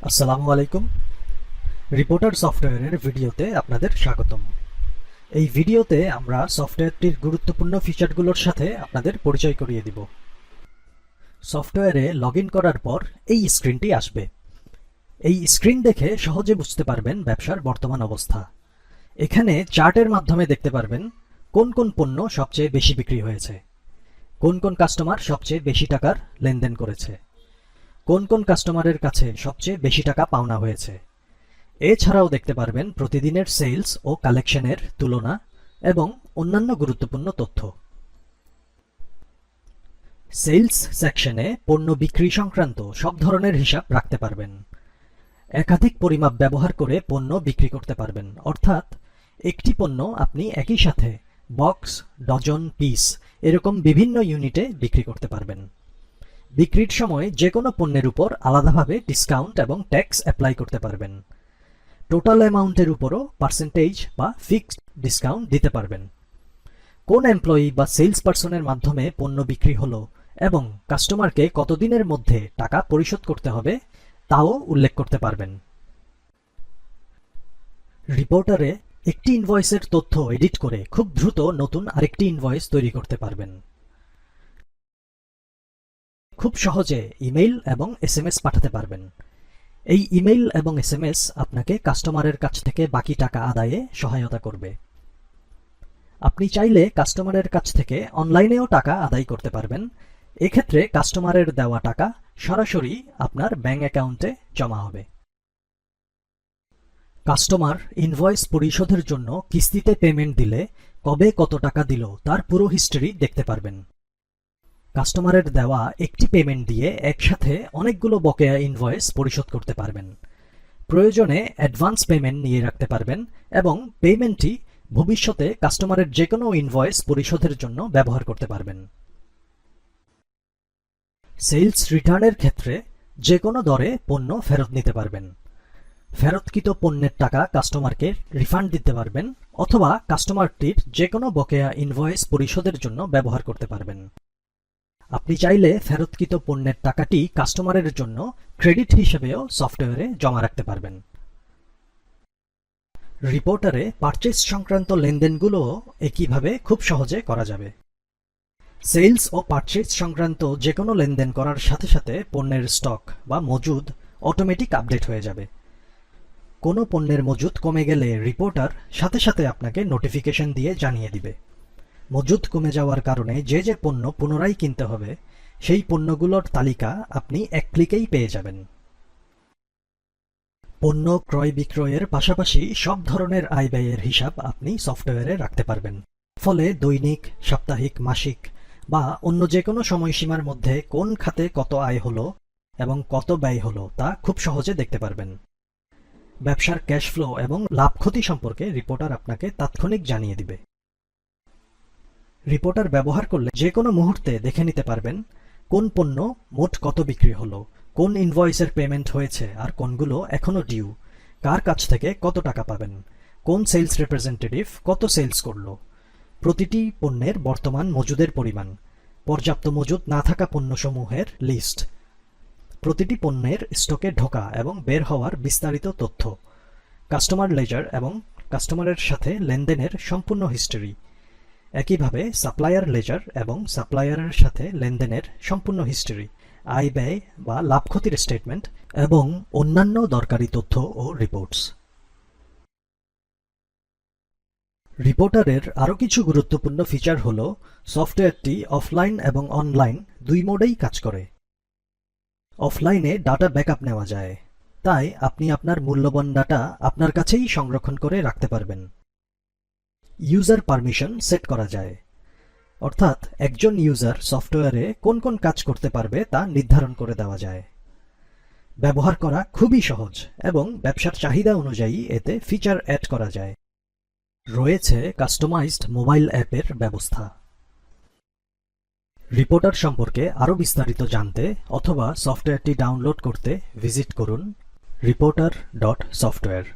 আসসালামু আলাইকুম। রিপোর্টার সফটওয়্যারের ভিডিওতে আপনাদের স্বাগতম। এই ভিডিওতে আমরা সফটওয়্যারটির গুরুত্বপূর্ণ ফিচারগুলোর সাথে আপনাদের পরিচয় করিয়ে দিব। সফটওয়্যারে লগইন করার পর এই স্ক্রিনটি আসবে। এই স্ক্রিন দেখে সহজে বুঝতে পারবেন ব্যবসার বর্তমান অবস্থা। এখানে চার্টের মাধ্যমে দেখতে পারবেন কোন কোন পণ্য সবচেয়ে বেশি বিক্রি হয়েছে, কোন কোন কাস্টমার সবচেয়ে বেশি টাকার লেনদেন করেছে, কোন কোন কাস্টমারের কাছে সবচেয়ে বেশি টাকা পাওনা হয়েছে। এছাড়াও দেখতে পারবেন প্রতিদিনের সেলস ও কালেকশনের তুলনা এবং অন্যান্য গুরুত্বপূর্ণ তথ্য। সেলস সেকশনে পণ্য বিক্রি সংক্রান্ত সব ধরনের হিসাব রাখতে পারবেন। একাধিক পরিমাপ ব্যবহার করে পণ্য বিক্রি করতে পারবেন, অর্থাৎ একটি পণ্য আপনি একই সাথে বক্স, ডজন, পিস এরকম বিভিন্ন ইউনিটে বিক্রি করতে পারবেন। বিক্রির সময় যে কোনো পণ্যের উপর আলাদাভাবে ডিসকাউন্ট এবং ট্যাক্স অ্যাপ্লাই করতে পারবেন। টোটাল অ্যামাউন্টের উপরও পার্সেন্টেজ বা ফিক্সড ডিসকাউন্ট দিতে পারবেন। কোন এমপ্লয়ি বা সেলস পারসনের মাধ্যমে পণ্য বিক্রি হলো এবং কাস্টমারকে কতদিনের মধ্যে টাকা পরিশোধ করতে হবে তাও উল্লেখ করতে পারবেন। রিপোর্টারে একটি ইনভয়েসের তথ্য এডিট করে খুব দ্রুত নতুন আরেকটি ইনভয়েস তৈরি করতে পারবেন। খুব সহজে ইমেইল এবং এসএমএস পাঠাতে পারবেন। এই ইমেইল এবং এসএমএস আপনাকে কাস্টমারের কাছ থেকে বাকি টাকা আদায়ে সহায়তা করবে। আপনি চাইলে কাস্টমারের কাছ থেকে অনলাইনেও টাকা আদায় করতে পারবেন। এক্ষেত্রে কাস্টমারের দেওয়া টাকা সরাসরি আপনার ব্যাংক অ্যাকাউন্টে জমা হবে। কাস্টমার ইনভয়েস পরিশোধের জন্য কিস্তিতে পেমেন্ট দিলে কবে কত টাকা দিল তার পুরো হিস্ট্রি দেখতে পারবেন। কাস্টমারের দেওয়া একটি পেমেন্ট দিয়ে একসাথে অনেকগুলো বকেয়া ইনভয়েস পরিশোধ করতে পারবেন। প্রয়োজনে অ্যাডভান্স পেমেন্ট নিয়ে রাখতে পারবেন এবং পেমেন্টটি ভবিষ্যতে কাস্টমারের যে কোনো ইনভয়েস পরিশোধের জন্য ব্যবহার করতে পারবেন। সেলস রিটার্নের ক্ষেত্রে যে কোনো দরে পণ্য ফেরত নিতে পারবেন। ফেরতকৃত পণ্যের টাকা কাস্টমারকে রিফান্ড দিতে পারবেন অথবা কাস্টমারটির যে কোনো বকেয়া ইনভয়েস পরিশোধের জন্য ব্যবহার করতে পারবেন। আপনি চাইলে ফেরতকৃত পণ্যের টাকাটি কাস্টমারের জন্য ক্রেডিট হিসেবেও সফটওয়্যারে জমা রাখতে পারবেন। রিপোর্টারে পারচেজ সংক্রান্ত লেনদেনগুলোও একইভাবে খুব সহজে করা যাবে। সেলস ও পারচেজ সংক্রান্ত যে কোনো লেনদেন করার সাথে সাথে পণ্যের স্টক বা মজুদ অটোমেটিক আপডেট হয়ে যাবে। কোনো পণ্যের মজুদ কমে গেলে রিপোর্টার সাথে সাথে আপনাকে নোটিফিকেশন দিয়ে জানিয়ে দিবে। মজুদ কমে যাওয়ার কারণে যে যে পণ্য পুনরায় কিনতে হবে সেই পণ্যগুলোর তালিকা আপনি এক ক্লিকেই পেয়ে যাবেন। পণ্য ক্রয় বিক্রয়ের পাশাপাশি সব ধরনের আয় ব্যয়ের হিসাব আপনি সফটওয়্যারে রাখতে পারবেন। ফলে দৈনিক, সাপ্তাহিক, মাসিক বা অন্য যে কোনো সময়সীমার মধ্যে কোন খাতে কত আয় হলো এবং কত ব্যয় হলো তা খুব সহজে দেখতে পারবেন। ব্যবসার ক্যাশ ফ্লো এবং লাভ ক্ষতি সম্পর্কে রিপোর্টার আপনাকে তাৎক্ষণিক জানিয়ে দিবে। রিপোর্টার ব্যবহার করলে যে কোনো মুহূর্তে দেখে নিতে পারবেন কোন পণ্য মোট কত বিক্রি হলো, কোন ইনভয়েসের পেমেন্ট হয়েছে আর কোনগুলো এখনো ডিউ, কার কাছ থেকে কত টাকা পাবেন, কোন সেলস রিপ্রেজেন্টেটিভ কত সেলস করলো, প্রতিটি পণ্যের বর্তমান মজুদের পরিমাণ, পর্যাপ্ত মজুদ না থাকা পণ্যসমূহের লিস্ট, প্রতিটি পণ্যের স্টকে ঢোকা এবং বের হওয়ার বিস্তারিত তথ্য, কাস্টমার লেজার এবং কাস্টমারের সাথে লেনদেনের সম্পূর্ণ হিস্টরি, একইভাবে সাপ্লায়ার লেজার এবং সাপ্লায়ারের সাথে লেনদেনের সম্পূর্ণ হিস্টরি, আয় ব্যয় বা লাভ ক্ষতির স্টেটমেন্ট এবং অন্যান্য দরকারি তথ্য ও রিপোর্টস। রিপোর্টারের আরও কিছু গুরুত্বপূর্ণ ফিচার হল সফটওয়্যারটি অফলাইন এবং অনলাইন দুই মোডেই কাজ করে। অফলাইনে ডাটা ব্যাকআপ নেওয়া যায়, তাই আপনি আপনার মূল্যবান ডাটা আপনার কাছেই সংরক্ষণ করে রাখতে পারবেন। ইউজার পারমিশন সেট করা যায়, অর্থাৎ একজন ইউজার সফটওয়্যারে কোন কোন কাজ করতে পারবে তা নির্ধারণ করে দেওয়া যায়। ব্যবহার করা খুবই সহজ এবং ব্যবসার চাহিদা অনুযায়ী এতে ফিচার অ্যাড করা যায়। রয়েছে কাস্টমাইজড মোবাইল অ্যাপের ব্যবস্থা। রিপোর্টার সম্পর্কে আরও বিস্তারিত জানতে অথবা সফটওয়্যারটি ডাউনলোড করতে ভিজিট করুন reporter.software।